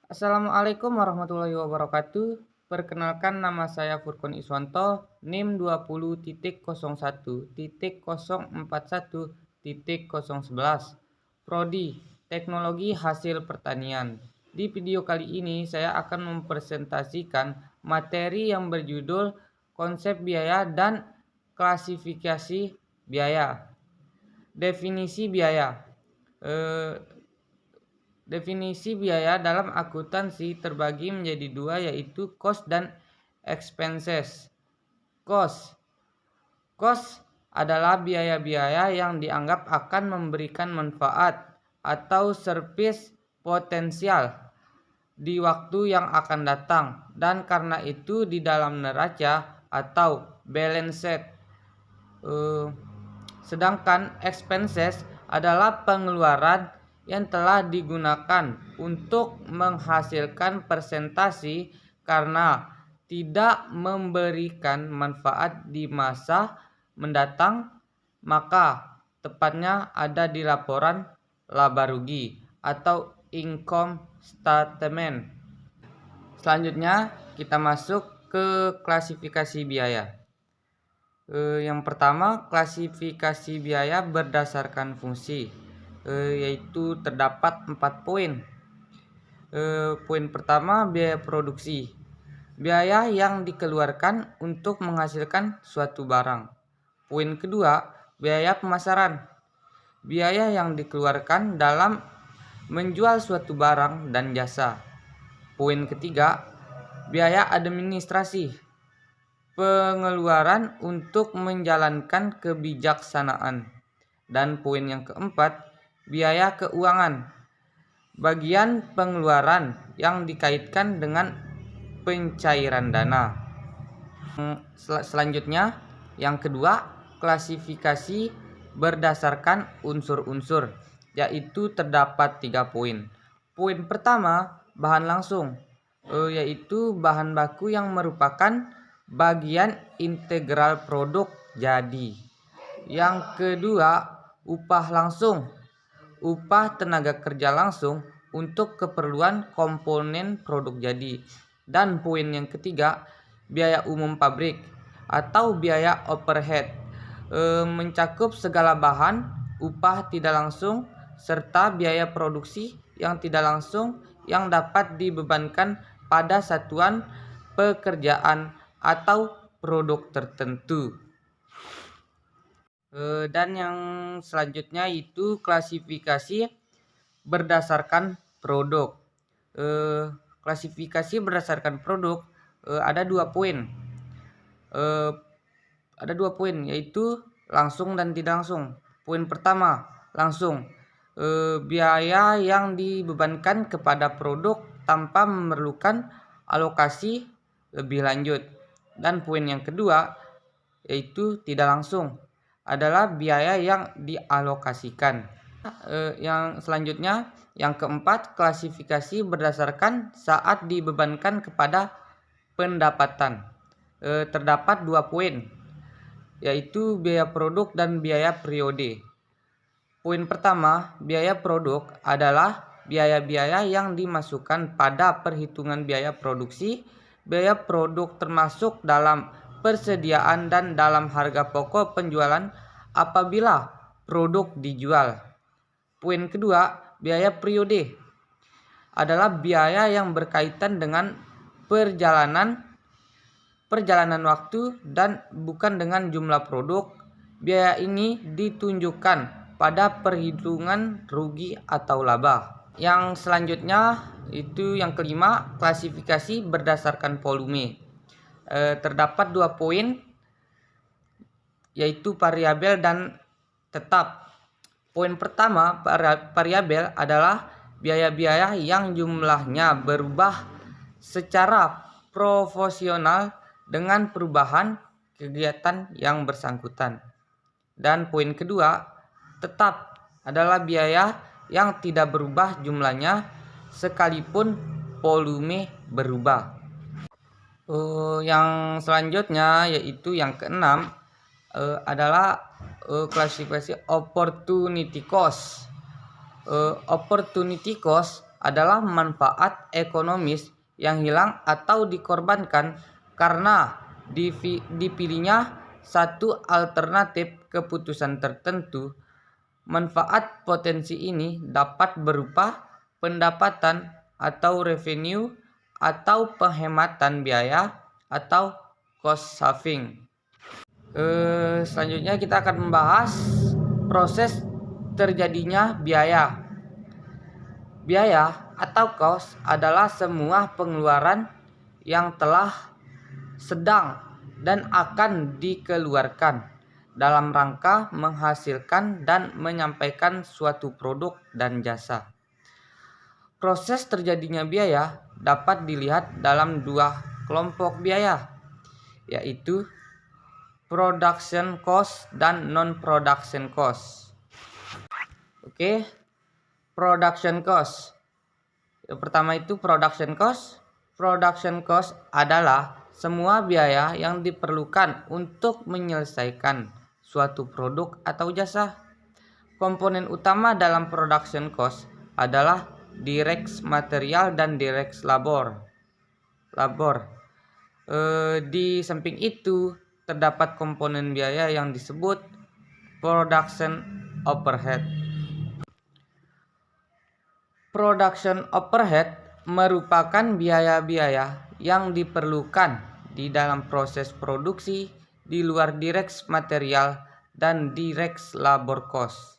Assalamualaikum warahmatullahi wabarakatuh. Perkenalkan, nama saya Furkon Iswanto, NIM 20.01.041.011, Prodi Teknologi Hasil Pertanian. Di video kali ini saya akan mempresentasikan materi yang berjudul konsep biaya dan klasifikasi biaya. Definisi biaya. Definisi biaya dalam akuntansi terbagi menjadi dua, yaitu cost dan expenses. Cost adalah biaya-biaya yang dianggap akan memberikan manfaat atau service potensial di waktu yang akan datang, dan karena itu di dalam neraca atau balance sheet. Sedangkan expenses adalah pengeluaran yang telah digunakan untuk menghasilkan presentasi karena tidak memberikan manfaat di masa mendatang, maka tepatnya ada di laporan laba rugi atau income statement. Selanjutnya kita masuk ke klasifikasi biaya. Yang pertama, klasifikasi biaya berdasarkan fungsi, yaitu terdapat 4 poin. Poin pertama, biaya produksi, biaya yang dikeluarkan untuk menghasilkan suatu barang. Poin kedua, biaya pemasaran, biaya yang dikeluarkan dalam menjual suatu barang dan jasa. Poin ketiga, biaya administrasi, pengeluaran untuk menjalankan kebijaksanaan. Dan poin yang keempat, biaya keuangan, bagian pengeluaran yang dikaitkan dengan pencairan dana. Selanjutnya, yang kedua, klasifikasi berdasarkan unsur-unsur, yaitu terdapat 3 poin. Poin pertama, bahan langsung, yaitu bahan baku yang merupakan bagian integral produk jadi. Yang kedua, upah langsung, upah tenaga kerja langsung untuk keperluan komponen produk jadi. Dan poin yang ketiga, biaya umum pabrik atau biaya overhead, mencakup segala bahan, upah tidak langsung, serta biaya produksi yang tidak langsung yang dapat dibebankan pada satuan pekerjaan atau produk tertentu. Dan yang selanjutnya itu klasifikasi berdasarkan produk. Klasifikasi berdasarkan produk ada 2 poin. Ada 2 poin, yaitu langsung dan tidak langsung. Poin pertama, langsung, biaya yang dibebankan kepada produk tanpa memerlukan alokasi lebih lanjut. Dan poin yang kedua, yaitu tidak langsung, adalah biaya yang dialokasikan. Yang selanjutnya, yang keempat, klasifikasi berdasarkan saat dibebankan kepada pendapatan. Terdapat 2 poin, yaitu biaya produk dan biaya periode. Poin pertama, biaya produk adalah biaya-biaya yang dimasukkan pada perhitungan biaya produksi. Biaya produk termasuk dalam persediaan dan dalam harga pokok penjualan apabila produk dijual. Poin kedua, biaya periode adalah biaya yang berkaitan dengan perjalanan waktu dan bukan dengan jumlah produk. Biaya ini ditunjukkan pada perhitungan rugi atau laba. Yang selanjutnya itu yang kelima, klasifikasi berdasarkan volume. Terdapat 2 poin, yaitu variabel dan tetap. Poin pertama, variabel adalah biaya-biaya yang jumlahnya berubah secara proporsional dengan perubahan kegiatan yang bersangkutan. Dan poin kedua, tetap, adalah biaya yang tidak berubah jumlahnya sekalipun volume berubah. Yang selanjutnya yaitu yang keenam, adalah klasifikasi opportunity cost. Opportunity cost adalah manfaat ekonomis yang hilang atau dikorbankan karena dipilihnya satu alternatif keputusan tertentu. Manfaat potensi ini dapat berupa pendapatan atau revenue atau penghematan biaya atau cost saving. Selanjutnya kita akan membahas proses terjadinya biaya. Biaya atau cost adalah semua pengeluaran yang telah, sedang, dan akan dikeluarkan dalam rangka menghasilkan dan menyampaikan suatu produk dan jasa. Proses terjadinya biaya dapat dilihat dalam dua kelompok biaya, yaitu production cost dan non-production cost. Oke. Production cost. Yang pertama itu production cost. Production cost adalah semua biaya yang diperlukan untuk menyelesaikan suatu produk atau jasa. Komponen utama dalam production cost adalah direct material dan direct labor. Di samping itu terdapat komponen biaya yang disebut production overhead. Production overhead merupakan biaya-biaya yang diperlukan di dalam proses produksi di luar direct material dan direct labor cost.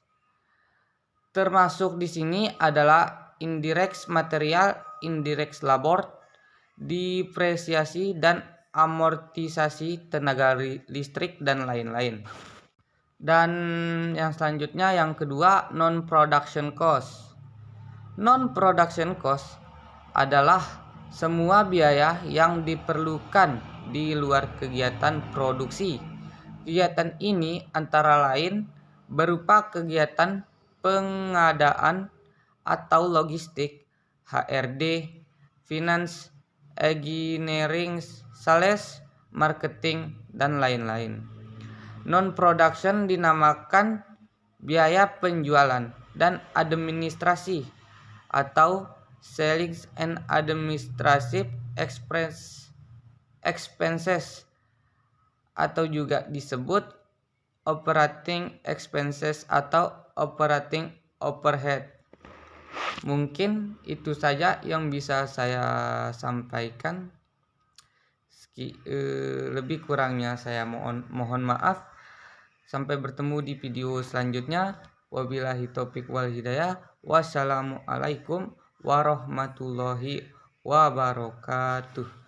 Termasuk di sini adalah indirect material, indirect labor, depresiasi dan amortisasi tenaga listrik dan lain-lain. Dan yang selanjutnya yang kedua, non-production cost. Non-production cost adalah semua biaya yang diperlukan di luar kegiatan produksi. Kegiatan ini antara lain berupa kegiatan pengadaan atau logistik, HRD, finance, engineering, sales, marketing, dan lain-lain. Non-production dinamakan biaya penjualan dan administrasi atau selling and administrative expenses atau juga disebut operating expenses atau operating overhead. Mungkin itu saja yang bisa saya sampaikan. Lebih kurangnya saya mohon maaf. Sampai bertemu di video selanjutnya. Wabillahi taufiq wal hidayah. Wassalamualaikum warahmatullahi wabarakatuh.